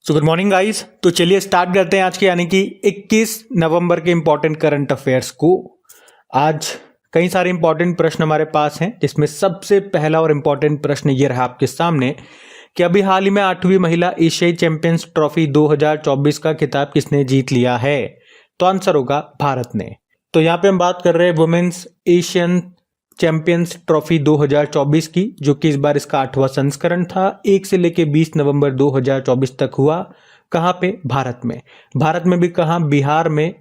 So good morning guys. तो चलिए start करते हैं आज के यानी कि 21 नवंबर के इंपॉर्टेंट करंट अफेयर्स को। आज कई सारे इंपॉर्टेंट प्रश्न हमारे पास हैं, जिसमें सबसे पहला और इंपॉर्टेंट प्रश्न ये रहा आपके सामने कि अभी हाल ही में 8वीं महिला एशियाई चैंपियंस ट्रॉफी 2024 का खिताब किसने जीत लिया है? तो आंसर होगा भारत ने। तो यहाँ पे हम बात कर रहे हैं वुमेन्स एशियन चैंपियंस ट्रॉफी 2024 की, जो कि इस बार इसका 8वां संस्करण था। 1 से लेके 20 नवंबर 2024 तक हुआ। कहाँ पे? भारत में। भारत में भी कहाँ? बिहार में,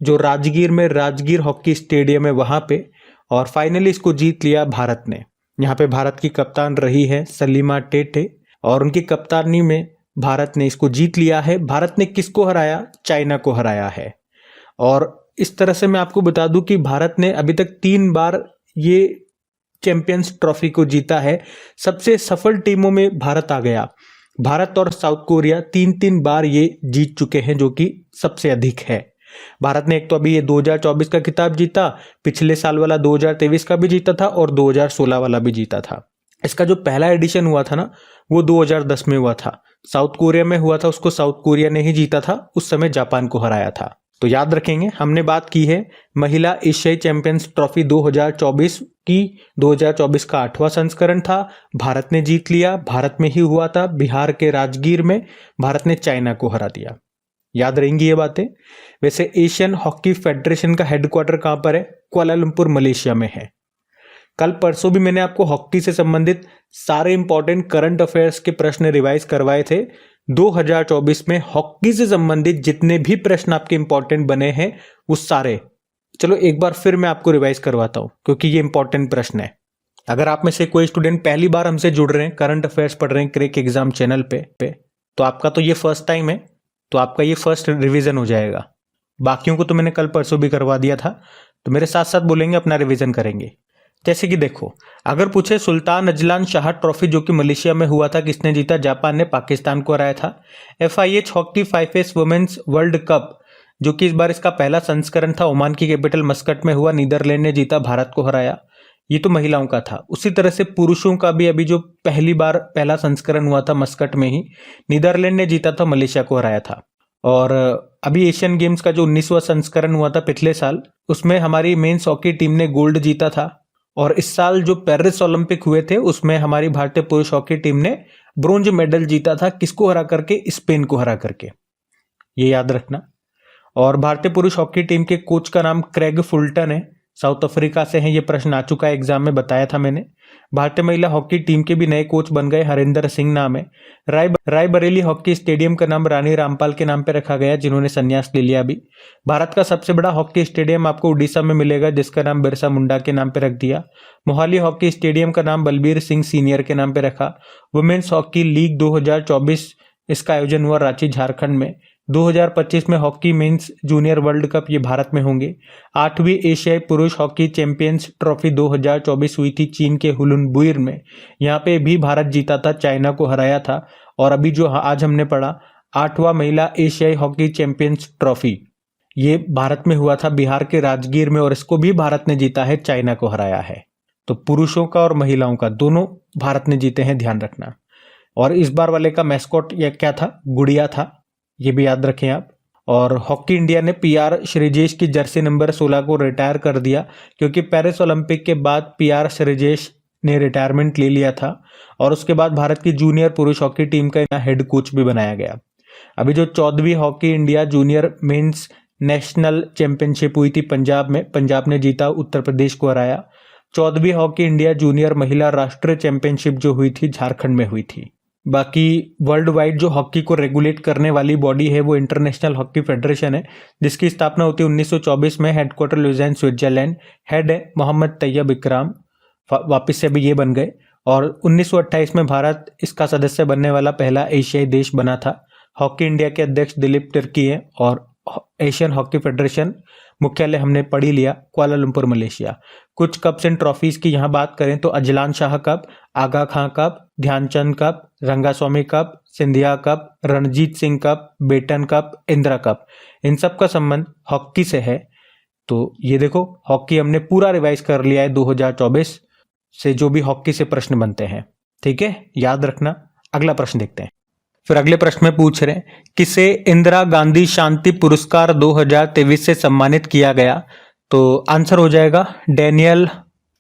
जो राजगीर में राजगीर हॉकी स्टेडियम है वहां पे। और फाइनली इसको जीत लिया भारत ने। यहाँ पे भारत की कप्तान रही है सलीमा टेटे, और उनकी कप्तानी में भारत ने इसको जीत लिया है। भारत ने किसको हराया? चाइना को हराया है। और इस तरह से मैं आपको बता दूं कि भारत ने अभी तक 3 बार ये चैंपियंस ट्रॉफी को जीता है। सबसे सफल टीमों में भारत आ गया। भारत और साउथ कोरिया 3-3 बार ये जीत चुके हैं, जो कि सबसे अधिक है। भारत ने एक तो अभी ये 2024 का खिताब जीता, पिछले साल वाला 2023 का भी जीता था और 2016 वाला भी जीता था। इसका जो पहला एडिशन हुआ था ना, वो 2010 में हुआ था। साउथ कोरिया में हुआ था, उसको साउथ कोरिया ने ही जीता था। उस समय जापान को हराया था। तो याद रखेंगे, हमने बात की है महिला एशियाई चैंपियंस ट्रॉफी 2024 की। 2024 का 8वां संस्करण था। भारत ने जीत लिया। भारत में ही हुआ था, बिहार के राजगीर में। भारत ने चाइना को हरा दिया। याद रहेंगी ये बातें। वैसे एशियन हॉकी फेडरेशन का हेडक्वार्टर कहां पर है? कुआलालंपुर मलेशिया में है। कल परसों भी मैंने आपको हॉकी से संबंधित सारे इंपॉर्टेंट करंट अफेयर्स के प्रश्न रिवाइज करवाए थे। 2024 में हॉकी से संबंधित जितने भी प्रश्न आपके इंपॉर्टेंट बने हैं वो सारे, चलो एक बार फिर मैं आपको रिवाइज करवाता हूं, क्योंकि ये इंपॉर्टेंट प्रश्न है। अगर आप में से कोई स्टूडेंट पहली बार हमसे जुड़ रहे हैं, करंट अफेयर्स पढ़ रहे हैं क्रैक एग्जाम चैनल पे, तो आपका तो ये फर्स्ट टाइम है, तो आपका ये फर्स्ट रिवीजन हो जाएगा। बाकियों को तो मैंने कल परसों भी करवा दिया था, तो मेरे साथ साथ बोलेंगे, अपना रिवीजन करेंगे। जैसे कि देखो, अगर पूछे सुल्तान अजलान शाह ट्रॉफी जो कि मलेशिया में हुआ था, किसने जीता? जापान ने पाकिस्तान को हराया था। FIH hockey 5S women's world cup, जो कि इस बार इसका पहला संस्करण था, ओमान की कैपिटल मस्कट में हुआ। नीदरलैंड ने जीता, भारत को हराया। ये तो महिलाओं का था। उसी तरह से पुरुषों का भी अभी जो पहली बार पहला संस्करण हुआ था मस्कट में ही, नीदरलैंड ने जीता था, मलेशिया को हराया था। और अभी एशियन गेम्स का जो 19वां संस्करण हुआ था पिछले साल, उसमें हमारी मेन्स हॉकी टीम ने गोल्ड जीता था। और इस साल जो पेरिस ओलंपिक हुए थे, उसमें हमारी भारतीय पुरुष हॉकी टीम ने ब्रोंज मेडल जीता था। किसको हरा करके? स्पेन को हरा करके। ये याद रखना। और भारतीय पुरुष हॉकी टीम के कोच का नाम क्रेग फुलटन है, साउथ अफ्रीका से हैं। ये प्रश्न आ चुका है एग्जाम में, बताया था मैंने। भारतीय महिला हॉकी टीम के भी नए कोच बन गए, हरिंदर सिंह नाम है। रायबरेली हॉकी स्टेडियम का नाम रानी रामपाल के नाम पे रखा गया, जिन्होंने संन्यास ले लिया अभी। भारत का सबसे बड़ा हॉकी स्टेडियम आपको उड़ीसा में मिलेगा, जिसका नाम बिरसा मुंडा के नाम पे रख दिया। मोहाली हॉकी स्टेडियम का नाम बलबीर सिंह सीनियर के नाम पे रखा। वुमेन्स हॉकी लीग 2024, इसका आयोजन हुआ रांची झारखंड में। 2025 में hockey mains junior world cup ये भारत में होंगे। 8वीं एशियाई पुरुष हॉकी चैंपियंस ट्रॉफी 2024 हुई थी चीन के हुलुनबुई में। यहाँ पे भी भारत जीता था, चाइना को हराया था। और अभी जो आज हमने पढ़ा 8वां महिला एशियाई हॉकी चैंपियंस ट्रॉफी, ये भारत में हुआ था, बिहार के राजगीर में, और इसको भी भारत ने जीता है, चाइना को हराया है। तो पुरुषों का और महिलाओं का दोनों भारत ने जीते हैं, ध्यान रखना। और इस बार वाले का मैस्कॉट या क्या था? गुड़िया था, ये भी याद रखें आप। और हॉकी इंडिया ने PR श्रीजेश की जर्सी नंबर 16 को रिटायर कर दिया, क्योंकि पेरिस ओलंपिक के बाद PR श्रीजेश ने रिटायरमेंट ले लिया था। और उसके बाद भारत की जूनियर पुरुष हॉकी टीम का हेड कोच भी बनाया गया। अभी जो 14वीं hockey India junior men's national championship हुई थी पंजाब में, पंजाब ने जीता, उत्तर प्रदेश को हराया। 14वीं हॉकी इंडिया जूनियर महिला राष्ट्रीय चैंपियनशिप जो हुई थी, झारखंड में हुई थी। बाकी वर्ल्ड वाइड जो हॉकी को रेगुलेट करने वाली बॉडी है वो इंटरनेशनल हॉकी फेडरेशन है, जिसकी स्थापना होती है 1924 में। Headquarter लुज़ान Switzerland. हेड है मोहम्मद तैयब इकराम, वापस से अभी ये बन गए। और 1928 में भारत इसका सदस्य बनने वाला पहला एशियाई देश बना था। हॉकी इंडिया के अध्यक्ष दिलीप तिर्की हैं। और एशियन हॉकी फेडरेशन मुख्यालय हमने पढ़ ही लिया, कुआलालंपुर मलेशिया। कुछ कप्स एंड ट्रॉफीज की यहाँ बात करें तो Azlan Shah cup, Aga Khan cup, Dhyan Chand cup, Rangaswamy cup, Scindia cup, Ranjit Singh cup, Beighton cup, Indira cup, इन सब का संबंध हॉकी से है। तो ये देखो, हॉकी हमने पूरा रिवाइज कर लिया है 2024 से, जो भी हॉकी से प्रश्न बनते हैं। ठीक है, याद रखना। अगला प्रश्न देखते हैं। फिर अगले प्रश्न में पूछ रहे हैं, किसे इंदिरा गांधी शांति पुरस्कार 2023 से सम्मानित किया गया? तो आंसर हो जाएगा डैनियल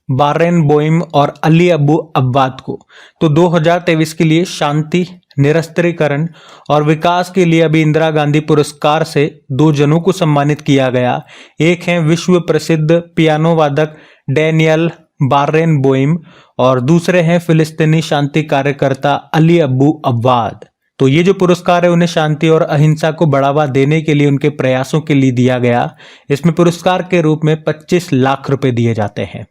बारेनबोइम और अली अबू अब्बाद को। तो 2023 के लिए शांति, निरस्त्रीकरण और विकास के लिए अभी इंदिरा गांधी पुरस्कार से 2 जनों को सम्मानित किया गया। एक हैं विश्व प्रसिद्ध पियानो वादक डैनियल बारेनबोइम और दूसरे हैं फिलिस्तीनी शांति कार्यकर्ता अली अबू अब्बाद। तो ये जो पुरस्कार है उन्हें शांति और अहिंसा को बढ़ावा देने के लिए उनके प्रयासों के लिए दिया गया। इसमें पुरस्कार के रूप में 25 लाख रुपए दिए जाते हैं।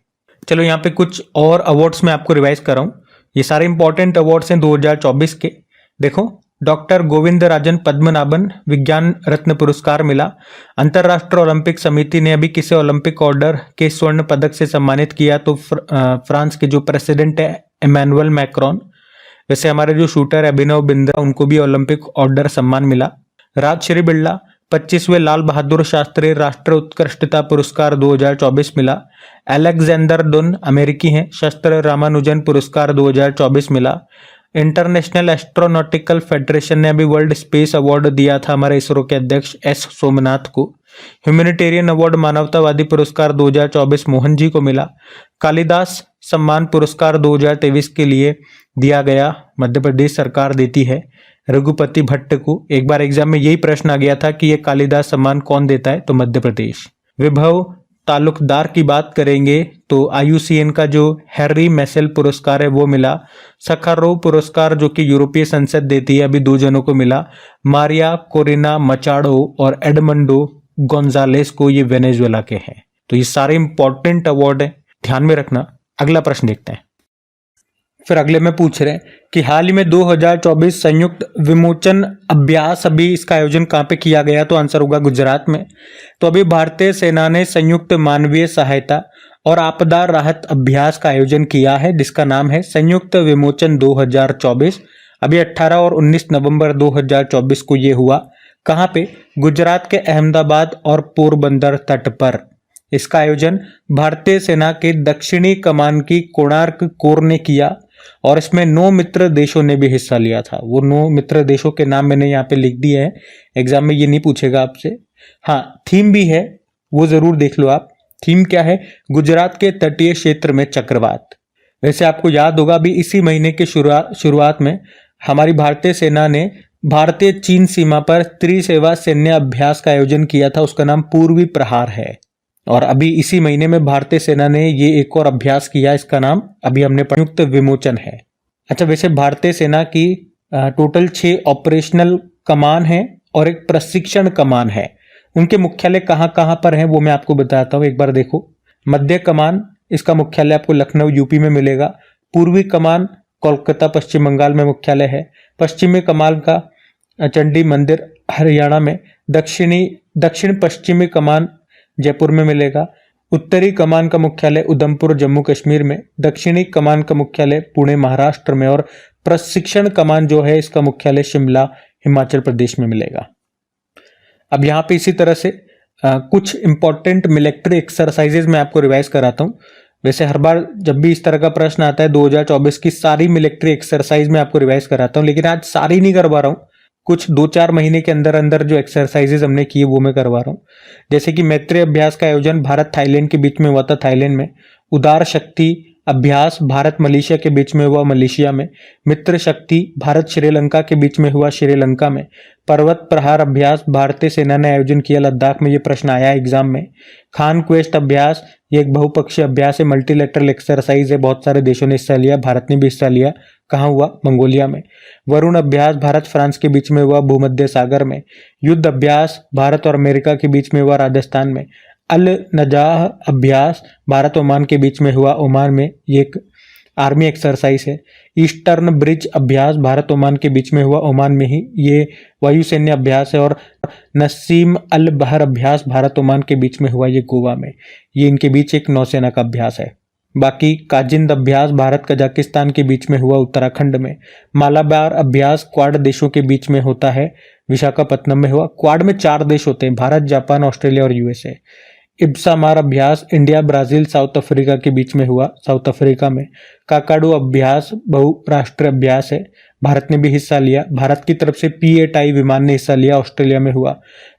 चलो यहाँ पे कुछ और अवार्ड्स मैं आपको रिवाइज कर रहा हूँ। ये सारे इंपॉर्टेंट अवार्ड्स हैं 2024 के। देखो, डॉक्टर गोविंद राजन पद्मनाभन विज्ञान रत्न पुरस्कार मिला। अंतर्राष्ट्रीय ओलंपिक समिति ने अभी किसे ओलंपिक ऑर्डर के स्वर्ण पदक से सम्मानित किया? तो फ्रांस के जो प्रेसिडेंट है इमैनुअल मैक्रोन। वैसे हमारे जो शूटर है अभिनव बिंद्रा, उनको भी ओलंपिक ऑर्डर सम्मान मिला। राजश्री बिरला 25वें लाल बहादुर शास्त्री राष्ट्रीय उत्कृष्टता पुरस्कार 2024 मिला। अलेक्जेंडर डुन अमेरिकी हैं, शस्त्र रामानुजन पुरस्कार 2024 मिला। इंटरनेशनल एस्ट्रोनॉटिकल फेडरेशन ने अभी वर्ल्ड स्पेस अवार्ड दिया था हमारे इसरो के अध्यक्ष एस सोमनाथ को। ह्यूमैनिटेरियन अवार्ड मानवतावादी पुरस्कार 2024 मोहन जी को मिला। कालिदास सम्मान पुरस्कार 2023 के लिए दिया गया, मध्य प्रदेश सरकार देती है रघुपति भट्ट को। एक बार एग्जाम में यही प्रश्न आ गया था कि ये कालिदास सम्मान कौन देता है? तो मध्य प्रदेश। विभव तालुकदार की बात करेंगे तो IUCN का जो हैरी मेसेल पुरस्कार है वो मिला। सखारोव पुरस्कार जो कि यूरोपीय संसद देती है अभी 2 जनों को मिला। मारिया कोरिना मचाडो और एडमंडो गोंजालेस को, ये वेनेजुएला के हैं। तो ये सारे इंपॉर्टेंट अवार्ड है, ध्यान में रखना। अगला प्रश्न देखते हैं। फिर अगले में पूछ रहे हैं कि हाल ही में 2024 संयुक्त विमोचन अभ्यास, अभी इसका आयोजन कहाँ पे किया गया? तो आंसर होगा गुजरात में। तो अभी भारतीय सेना ने संयुक्त मानवीय सहायता और आपदा राहत अभ्यास का आयोजन किया है जिसका नाम है संयुक्त विमोचन 2024। अभी 18 और 19 नवंबर 2024 को ये हुआ। कहाँ पे? गुजरात के अहमदाबाद और पोरबंदर तट पर। इसका आयोजन भारतीय सेना के दक्षिणी कमान की कोणार्क कोर ने किया और इसमें 9 मित्र देशों ने भी हिस्सा लिया था। वो 9 मित्र देशों के नाम मैंने यहाँ पे लिख दिए हैं, एग्जाम में ये नहीं पूछेगा आपसे। हाँ, थीम भी है, वो जरूर देख लो आप। थीम क्या है? गुजरात के तटीय क्षेत्र में चक्रवात। वैसे आपको याद होगा अभी इसी महीने के शुरुआत में हमारी भारतीय सेना ने भारतीय चीन सीमा पर त्रिसेवा सैन्य अभ्यास का आयोजन किया था, उसका नाम पूर्वी प्रहार है। और अभी इसी महीने में भारतीय सेना ने ये एक और अभ्यास किया, इसका नाम अभी हमने संयुक्त विमोचन है। अच्छा, वैसे भारतीय सेना की टोटल 6 ऑपरेशनल कमान है और एक प्रशिक्षण कमान है। उनके मुख्यालय कहाँ कहाँ पर हैं वो मैं आपको बताता हूँ, एक बार देखो। मध्य कमान, इसका मुख्यालय आपको लखनऊ यूपी में मिलेगा। पूर्वी कमान कोलकाता पश्चिम बंगाल में मुख्यालय है। पश्चिमी कमान का चंडी मंदिर हरियाणा में। दक्षिण पश्चिमी कमान जयपुर में मिलेगा। उत्तरी कमान का मुख्यालय उधमपुर जम्मू कश्मीर में। दक्षिणी कमान का मुख्यालय पुणे महाराष्ट्र में। और प्रशिक्षण कमान जो है इसका मुख्यालय शिमला हिमाचल प्रदेश में मिलेगा। अब यहाँ पे इसी तरह से कुछ इंपॉर्टेंट मिलिट्री एक्सरसाइजेज मैं आपको रिवाइज कराता हूँ। वैसे हर बार जब भी इस तरह का प्रश्न आता है 2024 की सारी मिलिट्री एक्सरसाइज मैं आपको रिवाइज कराता हूँ, लेकिन आज सारी नहीं करवा रहा हूँ। कुछ 2-4 महीने के अंदर अंदर जो एक्सरसाइजेज हमने किए वो मैं करवा रहा हूँ। जैसे कि मैत्री अभ्यास का आयोजन भारत थाईलैंड के बीच में हुआ था, थाईलैंड में। उदार शक्ति अभ्यास भारत मलेशिया के बीच में हुआ, मलेशिया में। मित्र शक्ति भारत श्रीलंका के बीच में हुआ, श्रीलंका में। पर्वत प्रहार अभ्यास भारतीय सेना ने आयोजन किया, लद्दाख में। ये प्रश्न आया एग्जाम में। खान क्वेस्ट अभ्यास, ये एक बहुपक्षीय अभ्यास है, मल्टीलेटरल एक्सरसाइज है, बहुत सारे देशों ने हिस्सा लिया, भारत ने भी हिस्सा लिया। कहाँ हुआ? मंगोलिया में। वरुण अभ्यास भारत फ्रांस के बीच में हुआ, भूमध्य सागर में। युद्ध अभ्यास भारत और अमेरिका के बीच में हुआ, राजस्थान में। अल नजाह अभ्यास भारत ओमान के बीच में हुआ, ओमान में। ये एक आर्मी एक्सरसाइज है। ईस्टर्न ब्रिज अभ्यास भारत ओमान के बीच में हुआ, ओमान में ही। ये वायुसैन्य अभ्यास है। और नसीम अल बहर अभ्यास भारत ओमान के बीच में हुआ, ये गोवा में। ये इनके बीच एक नौसेना का अभ्यास है। बाकी काजिंद अभ्यास भारत कजाकिस्तान के बीच में हुआ, उत्तराखंड में। मालाबार अभ्यास क्वाड देशों के बीच में होता है, विशाखापत्तनम में हुआ। क्वाड में 4 देश होते हैं, भारत, जापान, ऑस्ट्रेलिया और USA। इब्सामार अभ्यास इंडिया ब्राजील साउथ अफ्रीका के बीच में हुआ, साउथ अफ्रीका में। काकाडू अभ्यास बहुराष्ट्रीय अभ्यास है, भारत ने भी हिस्सा लिया। भारत की तरफ से P-8I विमान ने हिस्सा लिया, ऑस्ट्रेलिया में हुआ।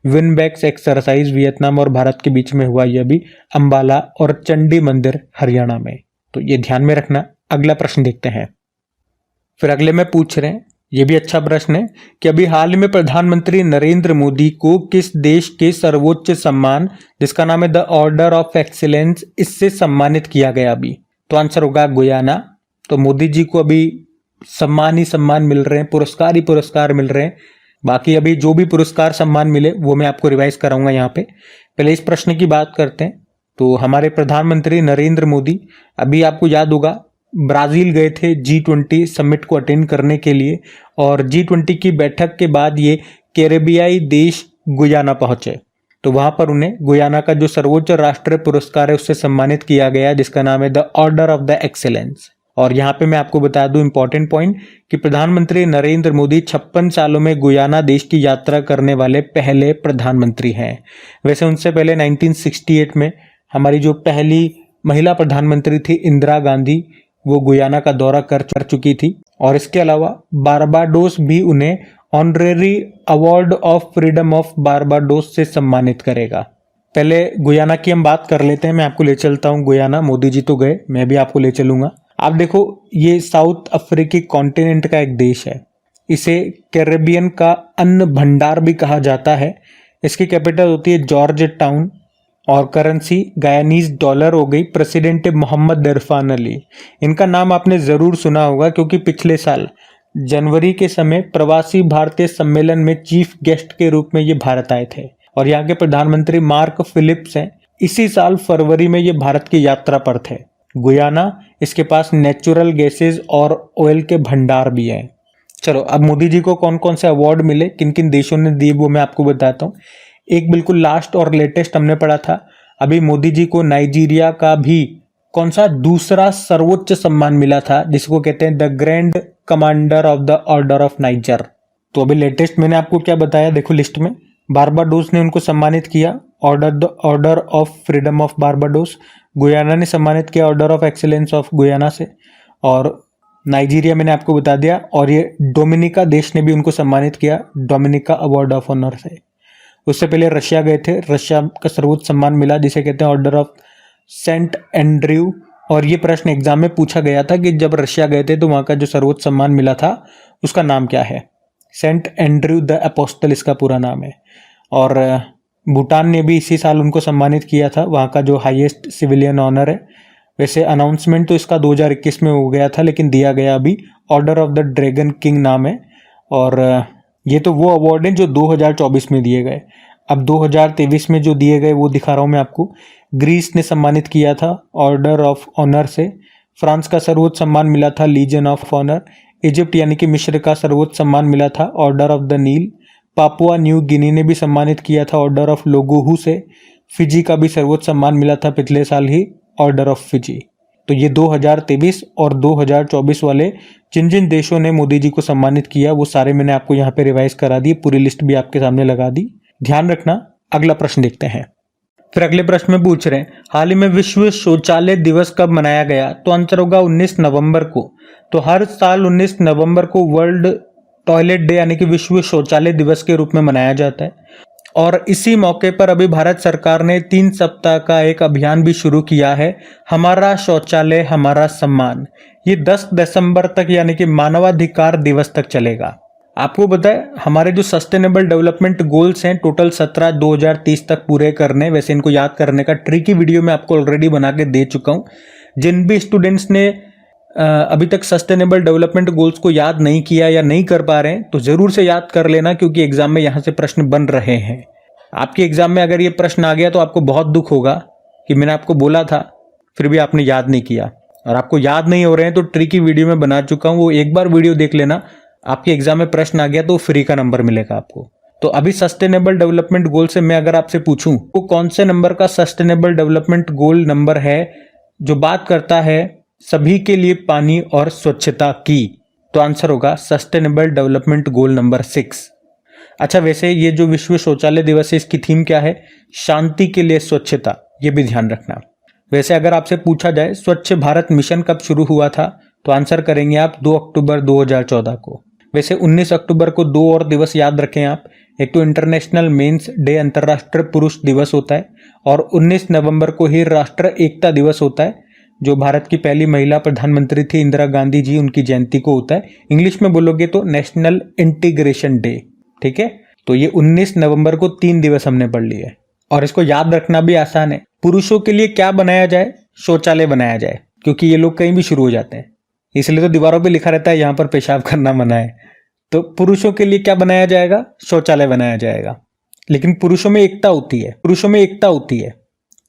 विनबैक्स एक्सरसाइज वियतनाम और भारत के बीच में हुआ, यह भी अंबाला और चंडी मंदिर हरियाणा में। तो ये ध्यान में रखना। अगला प्रश्न देखते हैं। फिर अगले में पूछ रहे हैं, ये भी अच्छा प्रश्न है कि अभी हाल में प्रधानमंत्री नरेंद्र मोदी को किस देश के सर्वोच्च सम्मान, जिसका नाम है द ऑर्डर ऑफ एक्सीलेंस, इससे सम्मानित किया गया अभी? तो आंसर होगा गुयाना। तो मोदी जी को अभी सम्मान ही सम्मान मिल रहे हैं, पुरस्कार ही पुरस्कार मिल रहे हैं। बाकी अभी जो भी पुरस्कार सम्मान मिले वो मैं आपको रिवाइज कराऊंगा यहाँ पे। पहले इस प्रश्न की बात करते हैं। तो हमारे प्रधानमंत्री नरेंद्र मोदी अभी आपको याद होगा ब्राजील गए थे G20 समिट को अटेंड करने के लिए, और G20 की बैठक के बाद ये कैरेबियाई देश गुयाना पहुंचे। तो वहां पर उन्हें गुयाना का जो सर्वोच्च राष्ट्रीय पुरस्कार है उससे सम्मानित किया गया, जिसका नाम है the order of the excellence. और यहाँ पे मैं आपको बता दूं इंपॉर्टेंट पॉइंट कि प्रधानमंत्री नरेंद्र मोदी 56 सालों में गुयाना देश की यात्रा करने वाले पहले प्रधानमंत्री हैं। वैसे उनसे पहले 1968 में हमारी जो पहली महिला प्रधानमंत्री थी इंदिरा गांधी, वो गुयाना का दौरा कर चुकी थी। और इसके अलावा बारबाडोस भी उन्हें honorary award of freedom of Barbados से सम्मानित करेगा। पहले गुयाना की हम बात कर लेते हैं, मैं आपको ले चलता हूँ गुयाना। मोदी जी तो गए, मैं भी आपको ले चलूंगा। आप देखो, ये साउथ अफ्रीकी कॉन्टिनेंट का एक देश है। इसे कैरेबियन का अन्न भंडार भी कहा जाता है। इसकी कैपिटल होती है जॉर्ज टाउन और करेंसी गायनीज डॉलर हो गई। प्रेसिडेंट मोहम्मद इरफान अली, इनका नाम आपने जरूर सुना होगा क्योंकि पिछले साल जनवरी के समय प्रवासी भारतीय सम्मेलन में चीफ गेस्ट के रूप में ये भारत आए थे। और यहाँ के प्रधानमंत्री मार्क फिलिप्स हैं। इसी साल फरवरी में ये भारत की यात्रा पर थे। गुयाना, इसके पास नेचुरल गैसेस और ऑयल के भंडार भी हैं। चलो, अब मोदी जी को कौन कौन से अवार्ड मिले, किन किन देशों ने दिए, वो मैं आपको बताता हूँ। एक बिल्कुल लास्ट और लेटेस्ट हमने पढ़ा था, अभी मोदी जी को नाइजीरिया का भी कौन सा दूसरा सर्वोच्च सम्मान मिला था, जिसको कहते हैं the grand commander of the order of niger. तो अभी लेटेस्ट मैंने आपको क्या बताया, देखो लिस्ट में बारबाडोस ने उनको सम्मानित किया order of freedom of Barbados. Guyana ने सम्मानित किया order of excellence of Guyana से। और नाइजीरिया मैंने आपको बता दिया। और ये डोमिनिका देश ने भी उनको सम्मानित किया डोमिनिका अवार्ड ऑफ ऑनर से। उससे पहले रशिया गए थे, रशिया का सर्वोच्च सम्मान मिला जिसे कहते हैं ऑर्डर ऑफ सेंट एंड्रयू। और ये प्रश्न एग्जाम में पूछा गया था कि जब रशिया गए थे तो वहाँ का जो सर्वोच्च सम्मान मिला था उसका नाम क्या है? सेंट एंड्रयू द अपोस्टल इसका पूरा नाम है। और भूटान ने भी इसी साल उनको सम्मानित किया था, वहाँ का जो हाईएस्ट सिविलियन ऑनर है। वैसे अनाउंसमेंट तो इसका 2021 में हो गया था, लेकिन दिया गया अभी order of the dragon king नाम है। और ये तो वो अवार्ड हैं जो 2024 में दिए गए। अब 2023 में जो दिए गए वो दिखा रहा हूँ मैं आपको। ग्रीस ने सम्मानित किया था ऑर्डर ऑफ ऑनर से। फ्रांस का सर्वोच्च सम्मान मिला था लीजन ऑफ ऑनर। इजिप्ट यानी कि मिस्र का सर्वोच्च सम्मान मिला था order of the Nile. Papua New Guinea ने भी सम्मानित किया था ऑर्डर ऑफ लोगोहू से। फिजी का भी सर्वोच्च सम्मान मिला था पिछले साल ही ऑर्डर ऑफ फिजी। तो ये 2023 और 2024 वाले जिन जिन देशों ने मोदी जी को सम्मानित किया वो सारे मैंने आपको यहाँ पे रिवाइज करा दिए, पूरी लिस्ट भी आपके सामने लगा दी, ध्यान रखना। अगला प्रश्न देखते हैं। फिर अगले प्रश्न में पूछ रहे हैं, हाल ही में विश्व शौचालय दिवस कब मनाया गया? तो आंसर होगा 19 नवंबर को। तो हर साल 19 नवंबर को वर्ल्ड टॉयलेट डे यानी कि विश्व शौचालय दिवस के रूप में मनाया जाता है। और इसी मौके पर अभी भारत सरकार ने 3 सप्ताह का एक अभियान भी शुरू किया है, हमारा शौचालय हमारा सम्मान। ये 10 दिसंबर तक यानी कि मानवाधिकार दिवस तक चलेगा। आपको पता है हमारे जो सस्टेनेबल डेवलपमेंट गोल्स हैं टोटल 17 2030 तक पूरे करने। वैसे इनको याद करने का ट्रिकी वीडियो मैं आपको ऑलरेडी बना के दे चुका हूँ। जिन भी स्टूडेंट्स ने अभी तक सस्टेनेबल डेवलपमेंट गोल्स को याद नहीं किया या नहीं कर पा रहे हैं तो जरूर से याद कर लेना, क्योंकि एग्जाम में यहाँ से प्रश्न बन रहे हैं। आपके एग्जाम में अगर ये प्रश्न आ गया तो आपको बहुत दुख होगा कि मैंने आपको बोला था फिर भी आपने याद नहीं किया। और आपको याद नहीं हो रहे हैं तो ट्रिकी वीडियो में बना चुका हूँ, वो एक बार वीडियो देख लेना। आपके एग्जाम में प्रश्न आ गया तो फ्री का नंबर मिलेगा आपको। तो अभी सस्टेनेबल डेवलपमेंट गोल से मैं अगर आपसे पूछूं वो कौन से नंबर का सस्टेनेबल डेवलपमेंट गोल नंबर है जो बात करता है सभी के लिए पानी और स्वच्छता की, तो आंसर होगा सस्टेनेबल डेवलपमेंट गोल नंबर 6। अच्छा, वैसे ये जो विश्व शौचालय दिवस है इसकी थीम क्या है? शांति के लिए स्वच्छता। ये भी ध्यान रखना। वैसे अगर आपसे पूछा जाए स्वच्छ भारत मिशन कब शुरू हुआ था, तो आंसर करेंगे आप 2 अक्टूबर 2014 को। वैसे 19 अक्टूबर को दो और दिवस याद रखें आप, एक तो इंटरनेशनल मेंस डे अंतर्राष्ट्रीय पुरुष दिवस होता है, और 19 नवंबर को ही राष्ट्र एकता दिवस होता है, जो भारत की पहली महिला प्रधानमंत्री थी इंदिरा गांधी जी, उनकी जयंती को होता है। इंग्लिश में बोलोगे तो नेशनल इंटीग्रेशन डे। ठीक है, तो ये 19 नवंबर को 3 दिवस हमने पढ़ लिए, और इसको याद रखना भी आसान है। पुरुषों के लिए क्या बनाया जाए? शौचालय बनाया जाए, क्योंकि ये लोग कहीं भी शुरू हो जाते हैं, इसलिए तो दीवारों पे लिखा रहता है यहाँ पर पेशाब करना मना है। तो पुरुषों के लिए क्या बनाया जाएगा? शौचालय बनाया जाएगा। लेकिन पुरुषों में एकता होती है, पुरुषों में एकता होती है,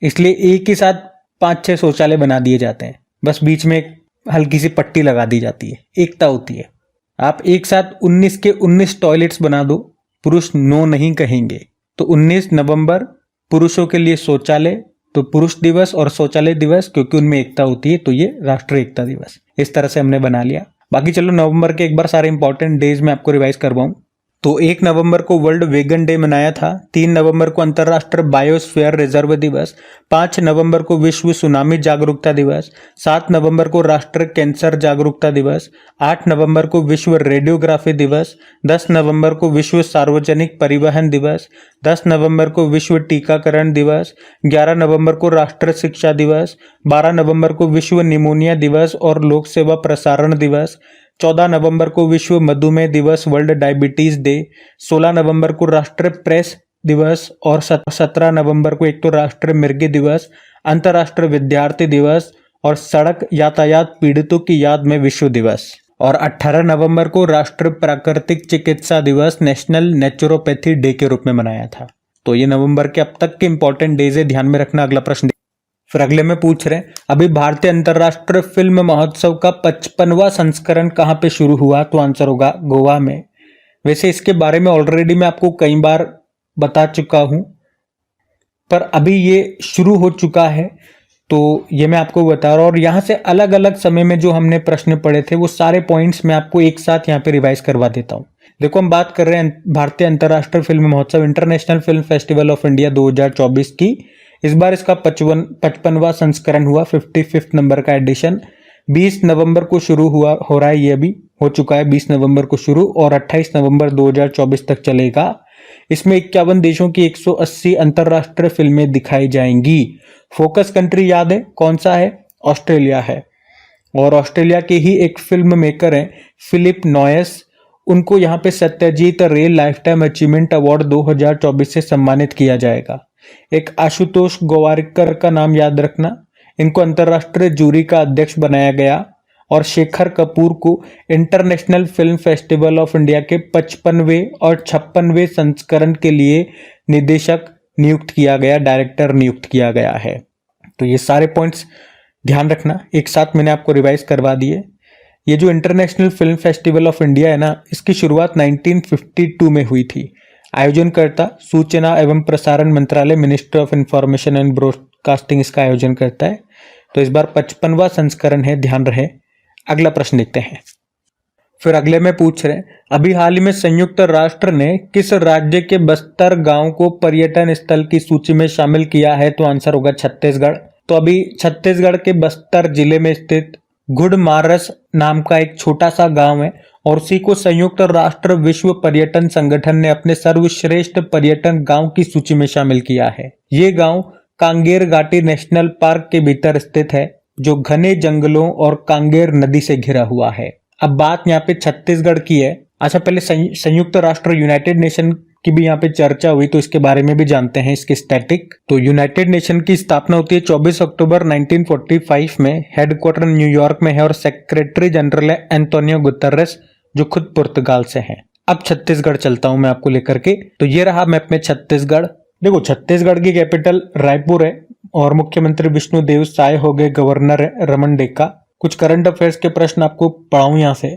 इसलिए एक ही साथ 5-6 शौचालय बना दिए जाते हैं, बस बीच में एक हल्की सी पट्टी लगा दी जाती है, एकता होती है। आप एक साथ 19 के 19 टॉयलेट्स बना दो, पुरुष नो नहीं कहेंगे। तो 19 नवंबर पुरुषों के लिए शौचालय, तो पुरुष दिवस और शौचालय दिवस, क्योंकि उनमें एकता होती है, तो ये राष्ट्रीय एकता दिवस। इस तरह से हमने बना लिया। बाकी चलो नवंबर के एक बार सारे इंपॉर्टेंट डेज में आपको रिवाइज करवाऊं। तो 1 नवंबर को वर्ल्ड वेगन डे मनाया था, 3 नवंबर को अंतर्राष्ट्रीय बायोस्फीयर रिजर्व दिवस, 5 नवंबर को विश्व सुनामी जागरूकता दिवस, 7 नवंबर को राष्ट्रीय कैंसर जागरूकता दिवस, 8 नवंबर को विश्व रेडियोग्राफी दिवस, 10 नवंबर को विश्व सार्वजनिक परिवहन दिवस, 10 नवंबर को विश्व टीकाकरण दिवस, 11 नवंबर को राष्ट्रीय शिक्षा दिवस, 12 नवंबर को विश्व निमोनिया दिवस और लोक सेवा प्रसारण दिवस, 14 नवंबर को विश्व मधुमेह दिवस वर्ल्ड डायबिटीज डे, 16 नवंबर को राष्ट्रीय प्रेस दिवस, और 17 नवंबर को एक तो राष्ट्रीय मृगी दिवस, अंतर्राष्ट्रीय विद्यार्थी दिवस और सड़क यातायात पीड़ितों की याद में विश्व दिवस, और 18 नवंबर को राष्ट्रीय प्राकृतिक चिकित्सा दिवस नेशनल नेचुरोपैथी डे के रूप में मनाया था। तो ये नवंबर के अब तक के इंपॉर्टेंट डेज है, ध्यान में रखना। अगला प्रश्न फिर अगले में पूछ रहे हैं, अभी भारतीय अंतर्राष्ट्रीय फिल्म महोत्सव का 55वां संस्करण कहाँ पे शुरू हुआ? तो आंसर होगा गोवा में। वैसे इसके बारे में ऑलरेडी मैं आपको कई बार बता चुका हूं, पर अभी ये शुरू हो चुका है, तो ये मैं आपको बता रहा हूं। और यहाँ से अलग अलग समय में जो हमने प्रश्न पढ़े थे वो सारे पॉइंट्स मैं आपको एक साथ यहाँ पे रिवाइज करवा देता हूँ। देखो, हम बात कर रहे हैं भारतीय अंतर्राष्ट्रीय फिल्म महोत्सव international film festival of India 2024 की। इस बार इसका 55वां संस्करण हुआ, 55th नंबर का एडिशन। 20 नवंबर को शुरू हो रहा है, ये अभी हो चुका है 20 नवंबर को शुरू, और 28 नवंबर 2024 तक चलेगा। इसमें 51 देशों की 180 अंतर्राष्ट्रीय फिल्में दिखाई जाएंगी। फोकस कंट्री याद है कौन सा है? ऑस्ट्रेलिया है, और ऑस्ट्रेलिया के ही एक फिल्म मेकर हैं फिलिप नॉयस, उनको यहाँ पे सत्यजीत रे लाइफ टाइम अचीवमेंट अवार्ड 2024 से सम्मानित किया जाएगा। एक आशुतोष गोवारिकर का नाम याद रखना, इनको अंतर्राष्ट्रीय जूरी का अध्यक्ष बनाया गया। और शेखर कपूर को international film festival of India के 55वें और 56वें संस्करण के लिए निदेशक नियुक्त किया गया, डायरेक्टर नियुक्त किया गया है। तो ये सारे पॉइंट्स ध्यान रखना, एक साथ मैंने आपको रिवाइज करवा दिए। ये जो international film festival of India है ना, इसकी शुरुआत 1952 में हुई थी। आयोजनकर्ता सूचना एवं प्रसारण मंत्रालय, ministry of information and broadcasting इसका आयोजन करता है। तो इस बार 55वां संस्करण है, ध्यान रहे। अगला प्रश्न देखते हैं। फिर अगले में पूछ रहे हैं, अभी हाल ही में संयुक्त राष्ट्र ने किस राज्य के बस्तर गांव को पर्यटन स्थल की सूची में शामिल किया है? तो आंसर होगा छत्तीसगढ़। तो अभी छत्तीसगढ़ के बस्तर जिले में स्थित गुड़मारस नाम का एक छोटा सा गांव है, और उसी को संयुक्त राष्ट्र विश्व पर्यटन संगठन ने अपने सर्वश्रेष्ठ पर्यटन गांव की सूची में शामिल किया है। ये गांव कांगेर घाटी नेशनल पार्क के भीतर स्थित है, जो घने जंगलों और कांगेर नदी से घिरा हुआ है। अब बात यहाँ पे छत्तीसगढ़ की है। अच्छा, पहले संयुक्त राष्ट्र यूनाइटेड नेशन की भी यहाँ पे चर्चा हुई, तो इसके बारे में भी जानते हैं, इसके स्टैटिक। तो यूनाइटेड नेशन की स्थापना होती है 24 अक्टूबर 1945 में। हेडक्वार्टर न्यूयॉर्क में है, और सेक्रेटरी जनरल है एंटोनियो गुतरेस, जो खुद पुर्तगाल से हैं। अब छत्तीसगढ़ चलता हूं मैं आपको लेकर के। तो ये रहा मैप में छत्तीसगढ़। देखो, छत्तीसगढ़ की कैपिटल रायपुर है, और मुख्यमंत्री विष्णुदेव साय हो गए, गवर्नर है रमन डेका। कुछ करंट अफेयर्स के प्रश्न आपको पढ़ाऊं यहाँ से।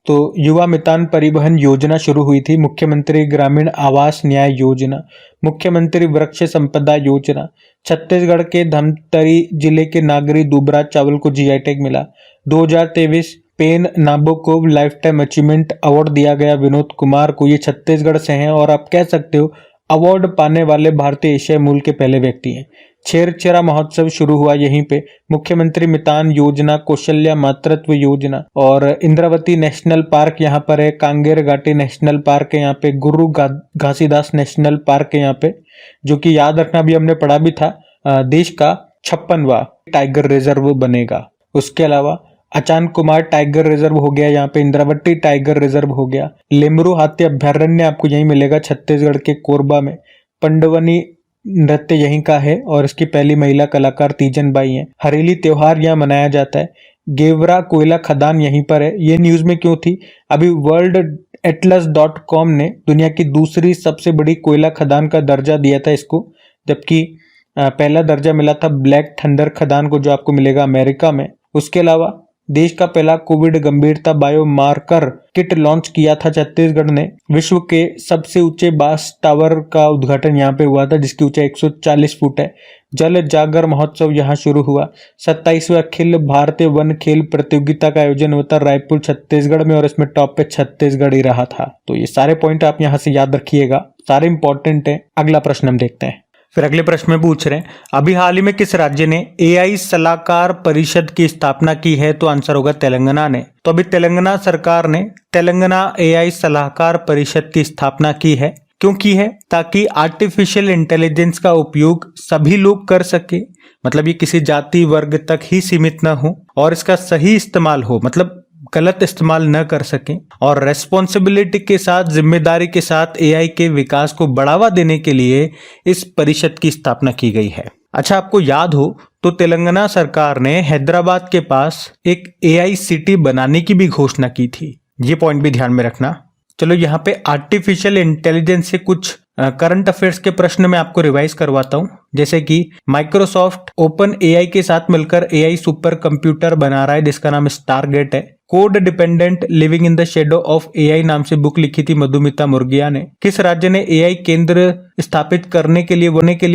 तो युवा मितान परिवहन योजना शुरू हुई थी, मुख्यमंत्री ग्रामीण आवास न्याय योजना, मुख्यमंत्री वृक्ष संपदा योजना। छत्तीसगढ़ के धमतरी जिले के नागरी दुबरा चावल को जीआई टैग मिला। 2023 PEN Nabokov lifetime achievement award दिया गया विनोद कुमार को, ये छत्तीसगढ़ से हैं, और आप कह सकते हो अवार्ड पाने वाले भारतीय एशियाई मूल के पहले व्यक्ति हैं। छेरछेरा महोत्सव शुरू हुआ यहीं पे। मुख्यमंत्री मितान योजना, कौशल्या मातृत्व योजना, और इंद्रावती नेशनल पार्क यहाँ पर है, कांगेर घाटी नेशनल पार्क है यहाँ पे, गुरु घासीदास नेशनल पार्क है यहाँ पे, जो कि याद रखना भी हमने पढ़ा भी था, देश का 56वां टाइगर रिजर्व बनेगा। उसके अलावा अचान कुमार टाइगर रिजर्व हो गया यहाँ पे, इंद्रावती टाइगर रिजर्व हो गया, लेमरू हाथी अभ्यारण्य आपको यहीं मिलेगा छत्तीसगढ़ के कोरबा में, पंडवनी नृत्य यहीं का है और इसकी पहली महिला कलाकार तीजन बाई हैं। हरेली त्योहार यहाँ मनाया जाता है। गेवरा कोयला खदान यहीं पर है। ये न्यूज में क्यों थी? अभी worldatlas.com ने दुनिया की दूसरी सबसे बड़ी कोयला खदान का दर्जा दिया था इसको, जबकि पहला दर्जा मिला था ब्लैक थंडर खदान को, जो आपको मिलेगा अमेरिका में। उसके अलावा देश का पहला कोविड गंभीरता बायोमार्कर किट लॉन्च किया था छत्तीसगढ़ ने। विश्व के सबसे ऊंचे बास टावर का उद्घाटन यहाँ पे हुआ था, जिसकी ऊंचाई 140 फुट है। जल जागर महोत्सव यहाँ शुरू हुआ। 27वां अखिल भारतीय वन खेल प्रतियोगिता का आयोजन होता रायपुर छत्तीसगढ़ में, और इसमें टॉप पे छत्तीसगढ़ ही रहा था। तो ये सारे पॉइंट आप यहाँ से याद रखिएगा, सारे इंपॉर्टेंट है। अगला प्रश्न हम देखते हैं। फिर अगले प्रश्न में पूछ रहे हैं, अभी हाल ही में किस राज्य ने एआई सलाहकार परिषद की स्थापना की है? तो आंसर होगा तेलंगाना ने। तो अभी तेलंगाना सरकार ने तेलंगाना एआई सलाहकार परिषद की स्थापना की है। क्यों की है? ताकि आर्टिफिशियल इंटेलिजेंस का उपयोग सभी लोग कर सके, मतलब ये किसी जाति वर्ग तक ही सीमित न हो, और इसका सही इस्तेमाल हो, मतलब गलत इस्तेमाल न कर सकें, और रेस्पॉन्सिबिलिटी के साथ, जिम्मेदारी के साथ एआई के विकास को बढ़ावा देने के लिए इस परिषद की स्थापना की गई है। अच्छा, आपको याद हो तो तेलंगाना सरकार ने हैदराबाद के पास एक एआई सिटी बनाने की भी घोषणा की थी। ये पॉइंट भी ध्यान में रखना। चलो यहाँ पे आर्टिफिशियल इंटेलिजेंस से कुछ करंट अफेयर्स के प्रश्न मैं आपको रिवाइज करवाता हूँ। जैसे कि माइक्रोसॉफ्ट ओपन एआई के साथ मिलकर एआई सुपर कंप्यूटर बना रहा है, जिसका नाम स्टारगेट है। Code dependent living in the shadow of AI नाम से बुक लिखी थी मधुमिता मुर्गिया ने। किस राज्य ने एआई केंद्र स्थापित करने के लिए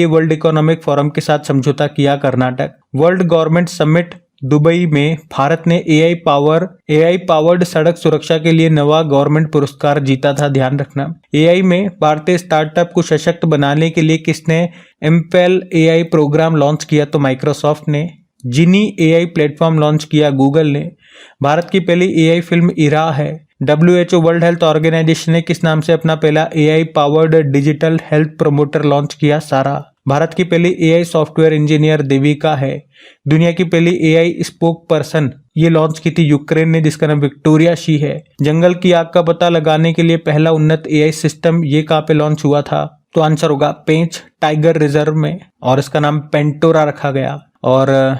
वर्ल्ड इकोनॉमिक फोरम के साथ समझौता किया? Karnataka. World government summit Dubai में भारत ने एआई पावर्ड सड़क सुरक्षा के लिए नवा गवर्नमेंट पुरस्कार जीता था, ध्यान रखना। एआई में भारतीय स्टार्टअप को सशक्त बनाने के लिए किसने एम्पेल एआई प्रोग्राम लॉन्च किया? तो माइक्रोसॉफ्ट ने। जिनी एआई प्लेटफॉर्म लॉन्च किया? गूगल ने। भारत की पहली एआई फिल्म इरा है। WHO वर्ल्ड हेल्थ ऑर्गेनाइजेशन ने किस नाम से अपना पहला AI powered digital health promoter launch किया? सारा। भारत की पहली एआई सॉफ्टवेयर इंजीनियर देविका है। दुनिया की पहली एआई स्पोक पर्सन ये लॉन्च की थी यूक्रेन ने, जिसका नाम विक्टोरिया शी है। जंगल की आग का पता लगाने के लिए पहला उन्नत एआई सिस्टम ये कहाँ पे लॉन्च हुआ था? तो आंसर होगा पेंच टाइगर रिजर्व में, और इसका नाम पेंटोरा रखा गया। और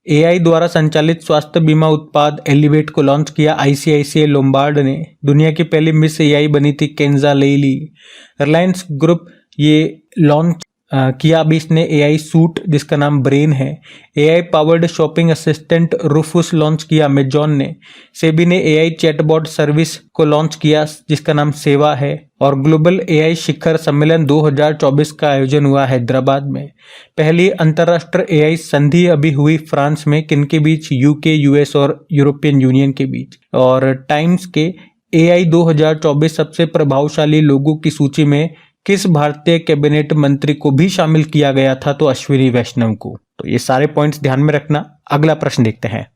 एआई द्वारा संचालित स्वास्थ्य बीमा उत्पाद एलिवेट को लॉन्च किया आईसीआईसीआई लोम्बार्ड ने। दुनिया की पहली मिस एआई बनी थी केंजा लेली। रिलायंस ग्रुप ये लॉन्च किया अभी इसने एआई सूट, जिसका नाम ब्रेन है। AI powered shopping assistant रूफुस launch किया अमेजॉन ने। सेबी ने एआई चैटबॉट सर्विस को लॉन्च किया, जिसका नाम सेवा है। और ग्लोबल एआई शिखर सम्मेलन 2024 का आयोजन हुआ हैदराबाद में। पहली अंतरराष्ट्रीय एआई संधि अभी हुई फ्रांस में, किनके बीच? यूके, यूएस और यूरोपियन यूनियन के बीच। और टाइम्स के एआई 2024 सबसे प्रभावशाली लोगों की सूची में किस भारतीय कैबिनेट मंत्री को भी शामिल किया गया था? तो अश्विनी वैष्णव को। तो ये सारे पॉइंट्स ध्यान में रखना। अगला प्रश्न देखते हैं।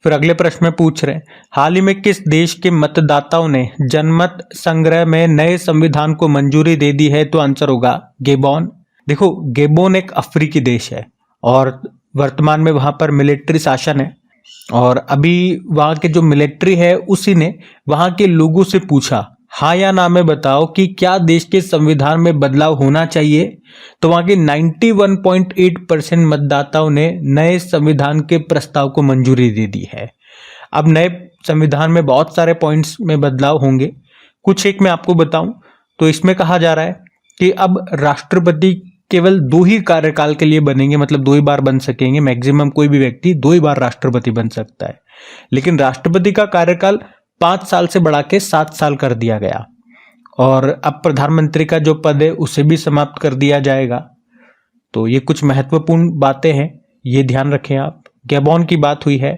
फिर अगले प्रश्न में पूछ रहे हैं, हाल ही में किस देश के मतदाताओं ने जनमत संग्रह में नए संविधान को मंजूरी दे दी है? तो आंसर होगा गेबोन। देखो, गेबोन एक अफ्रीकी देश है और वर्तमान में वहां पर मिलिट्री शासन है, और अभी वहां के जो मिलिट्री है उसी ने वहां के लोगों से पूछा, हाँ या ना में बताओ कि क्या देश के संविधान में बदलाव होना चाहिए? तो वहां के 91.8% मतदाताओं ने नए संविधान के प्रस्ताव को मंजूरी दे दी है। अब नए संविधान में बहुत सारे पॉइंट्स में बदलाव होंगे, कुछ एक मैं आपको बताऊं तो इसमें कहा जा रहा है कि अब राष्ट्रपति केवल 2 ही कार्यकाल के लिए बनेंगे, मतलब 2 ही बार बन सकेंगे। मैक्सिमम कोई भी व्यक्ति 2 ही बार राष्ट्रपति बन सकता है, लेकिन राष्ट्रपति का कार्यकाल 5 साल से बढ़ा के 7 साल कर दिया गया। और अब प्रधानमंत्री का जो पद है उसे भी समाप्त कर दिया जाएगा। तो ये कुछ महत्वपूर्ण बातें हैं, ये ध्यान रखें आप। गैबोन की बात हुई है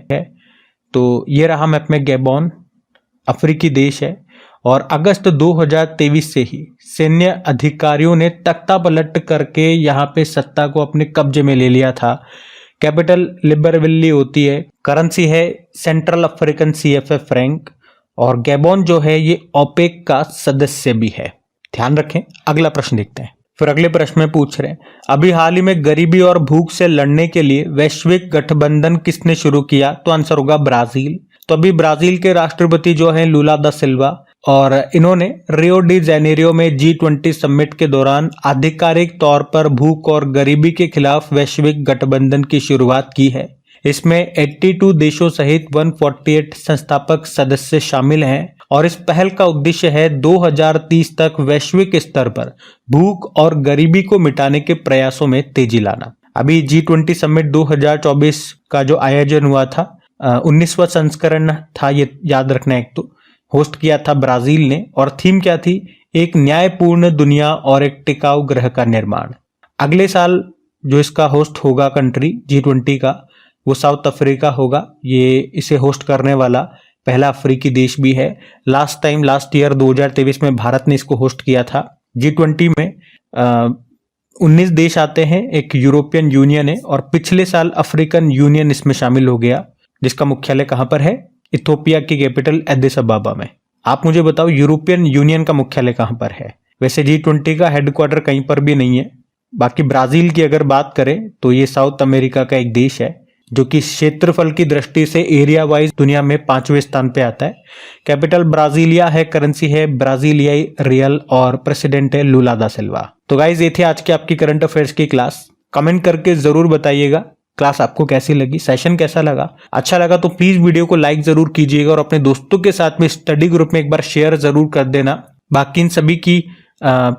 तो ये रहा मैप में गैबोन, अफ्रीकी देश है। और अगस्त 2023 से ही सैन्य अधिकारियों ने तख्ता पलट करके यहाँ पे सत्ता को अपने कब्जे में ले लिया था। कैपिटल लिब्रविली होती है, करेंसी है सेंट्रल अफ्रीकन CFA फ्रैंक, और गैबोन जो है ये ओपेक का सदस्य भी है। ध्यान रखें। अगला प्रश्न देखते हैं। फिर अगले प्रश्न में पूछ रहे हैं, अभी हाल ही में गरीबी और भूख से लड़ने के लिए वैश्विक गठबंधन किसने शुरू किया? तो आंसर होगा ब्राजील। तो अभी ब्राजील के राष्ट्रपति जो हैं लुला दा सिल्वा, और इन्होंने रियो डी जेनेरियो में G20 समिट के दौरान आधिकारिक तौर पर भूख और गरीबी के खिलाफ वैश्विक गठबंधन की शुरुआत की है। इसमें 82 देशों सहित 148 संस्थापक सदस्य शामिल हैं और इस पहल का उद्देश्य है 2030 तक वैश्विक स्तर पर भूख और गरीबी को मिटाने के प्रयासों में तेजी लाना। अभी G20 समिट 2024 का जो आयोजन हुआ था, 19वां संस्करण था, ये याद रखना। एक तो होस्ट किया था ब्राजील ने, और थीम क्या थी? एक न्यायपूर्ण दुनिया और एक टिकाऊ ग्रह का निर्माण। अगले साल जो इसका होस्ट होगा कंट्री G20 का, वो साउथ अफ्रीका होगा। ये इसे होस्ट करने वाला पहला अफ्रीकी देश भी है। लास्ट ईयर 2023 में भारत ने इसको होस्ट किया था। G20 में 19 देश आते हैं, एक यूरोपियन यूनियन है, और पिछले साल अफ्रीकन यूनियन इसमें शामिल हो गया, जिसका मुख्यालय कहाँ पर है? इथियोपिया की कैपिटल एडिस अबाबा में। आप मुझे बताओ यूरोपियन यूनियन का मुख्यालय कहाँ पर है? वैसे G20 का हेडक्वार्टर कहीं पर भी नहीं है। बाकी ब्राजील की अगर बात करें तो ये साउथ अमेरिका का एक देश है जो कि क्षेत्रफल की दृष्टि से एरिया वाइज दुनिया में 5वें स्थान पे आता है। कैपिटल ब्राजीलिया है, करेंसी है ब्राजीलियाई रियल, और प्रेसिडेंट है लुला दा सिल्वा। तो गाइज ये थे आज की आपकी करंट अफेयर्स की क्लास। कमेंट करके जरूर बताइएगा क्लास आपको कैसी लगी, सेशन कैसा लगा। अच्छा लगा तो प्लीज वीडियो को लाइक जरूर कीजिएगा और अपने दोस्तों के साथ में स्टडी ग्रुप में एक बार शेयर जरूर कर देना। बाकी इन सभी की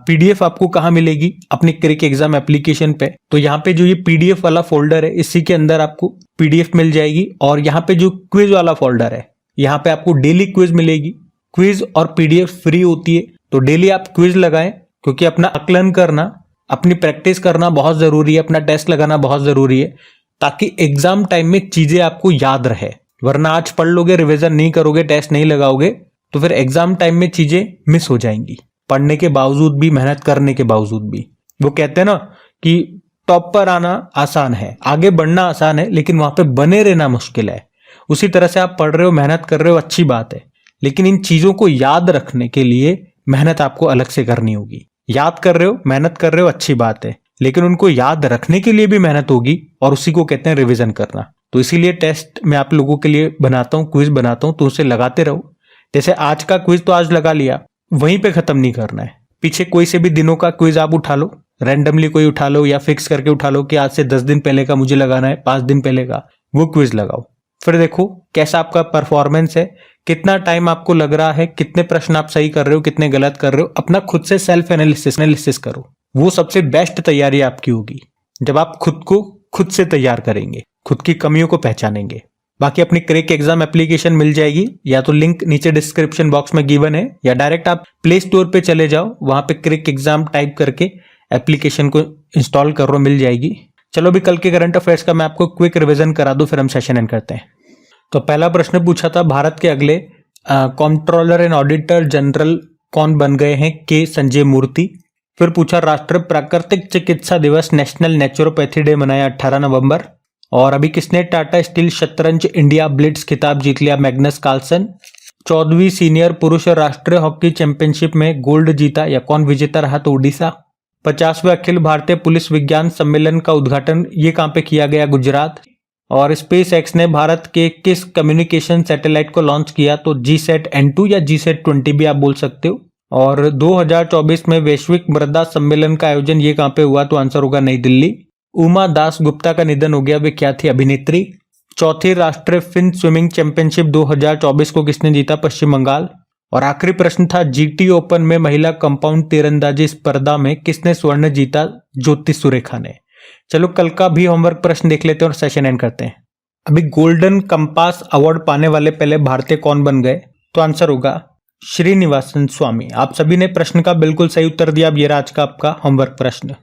PDF आपको कहाँ मिलेगी? अपने क्रिक एग्जाम एप्लीकेशन पे। तो यहाँ पे जो ये PDF वाला फोल्डर है, इसी के अंदर आपको PDF मिल जाएगी, और यहाँ पे जो क्विज वाला फोल्डर है, यहाँ पे आपको डेली क्विज मिलेगी। क्विज और PDF फ्री होती है, तो डेली आप क्विज लगाएं, क्योंकि अपना आकलन करना, अपनी प्रैक्टिस करना बहुत जरूरी है, अपना टेस्ट लगाना बहुत जरूरी है, ताकि एग्जाम टाइम में चीजें आपको याद रहे। वरना आज पढ़ लोगे, रिविजन नहीं करोगे, टेस्ट नहीं लगाओगे, तो फिर एग्जाम टाइम में चीजें मिस हो जाएंगी। पढ़ने के बावजूद भी, मेहनत करने के बावजूद भी। वो कहते हैं ना कि टॉप पर आना आसान है, आगे बढ़ना आसान है, लेकिन वहां पे बने रहना मुश्किल है। उसी तरह से आप पढ़ रहे हो, मेहनत कर रहे हो, अच्छी बात है, लेकिन इन चीजों को याद रखने के लिए मेहनत आपको अलग से करनी होगी। याद कर रहे हो, मेहनत कर रहे हो, अच्छी बात है, लेकिन उनको याद रखने के लिए भी मेहनत होगी, और उसी को कहते हैं रिविजन करना। तो इसीलिए टेस्ट मैं आप लोगों के लिए बनाता हूँ, क्विज बनाता हूँ, तो उसे लगाते रहो। जैसे आज का क्विज तो आज लगा लिया, वहीं पे खत्म नहीं करना है। पीछे कोई से भी दिनों का क्विज आप उठा लो, रैंडमली कोई उठा लो, या फिक्स करके उठा लो कि आज से 10 दिन पहले का मुझे लगाना है, 5 दिन पहले का, वो क्विज लगाओ। फिर देखो कैसा आपका परफॉर्मेंस है, कितना टाइम आपको लग रहा है, कितने प्रश्न आप सही कर रहे हो, कितने गलत कर रहे हो। अपना खुद से सेल्फ एनालिसिस करो। वो सबसे बेस्ट तैयारी आपकी होगी, जब आप खुद को खुद से तैयार करेंगे, खुद की कमियों को पहचानेंगे। बाकी अपनी क्रिक एग्जाम एप्लीकेशन मिल जाएगी, या तो लिंक नीचे डिस्क्रिप्शन बॉक्स में गिवन है, या डायरेक्ट आप प्ले स्टोर पे चले जाओ, वहां पे क्रिक एग्जाम टाइप करके एप्लीकेशन को इंस्टॉल करो, मिल जाएगी। चलो भी कल के करंट अफेयर्स का मैं आपको क्विक रिवीजन करा दूं, फिर हम सेशन एंड करते हैं। तो पहला प्रश्न पूछा था, भारत के अगले कंट्रोलर एंड ऑडिटर जनरल कौन बन गए हैं? के संजय मूर्ति। फिर पूछा, राष्ट्रीय प्राकृतिक चिकित्सा दिवस नेशनल नेचुरोपैथी डे मनाया 18 नवंबर। और अभी किसने टाटा स्टील शतरंज इंडिया ब्लिट्स खिताब जीत लिया? Magnus Carlsen. 14वीं सीनियर पुरुष राष्ट्रीय हॉकी चैंपियनशिप में गोल्ड जीता, या कौन विजेता रहा? तो उड़ीसा। 50वें अखिल भारतीय पुलिस विज्ञान सम्मेलन का उद्घाटन ये कहां पे किया गया? गुजरात। और स्पेस एक्स ने भारत के किस कम्युनिकेशन सैटेलाइट को लॉन्च किया? तो GSAT-N2 या GSAT-20 भी आप बोल सकते हो। और 2024 में वैश्विक मृदा सम्मेलन का आयोजन ये कहां पे हुआ? तो आंसर होगा नई दिल्ली। उमा दास गुप्ता का निधन हो गया, वे क्या थी? अभिनेत्री। चौथी राष्ट्रीय फिन स्विमिंग चैंपियनशिप 2024 को किसने जीता? पश्चिम बंगाल। और आखिरी प्रश्न था, GT ओपन में महिला कंपाउंड तीरंदाजी स्पर्धा में किसने स्वर्ण जीता? ज्योति सुरेखा ने। चलो कल का भी होमवर्क प्रश्न देख लेते हैं और सेशन एंड करते हैं। अभी गोल्डन कंपास अवार्ड पाने वाले पहले भारतीय कौन बन गए? तो आंसर होगा श्रीनिवासन स्वामी। आप सभी ने प्रश्न का बिल्कुल सही उत्तर दिया। अब ये रहा आज का आपका होमवर्क प्रश्न।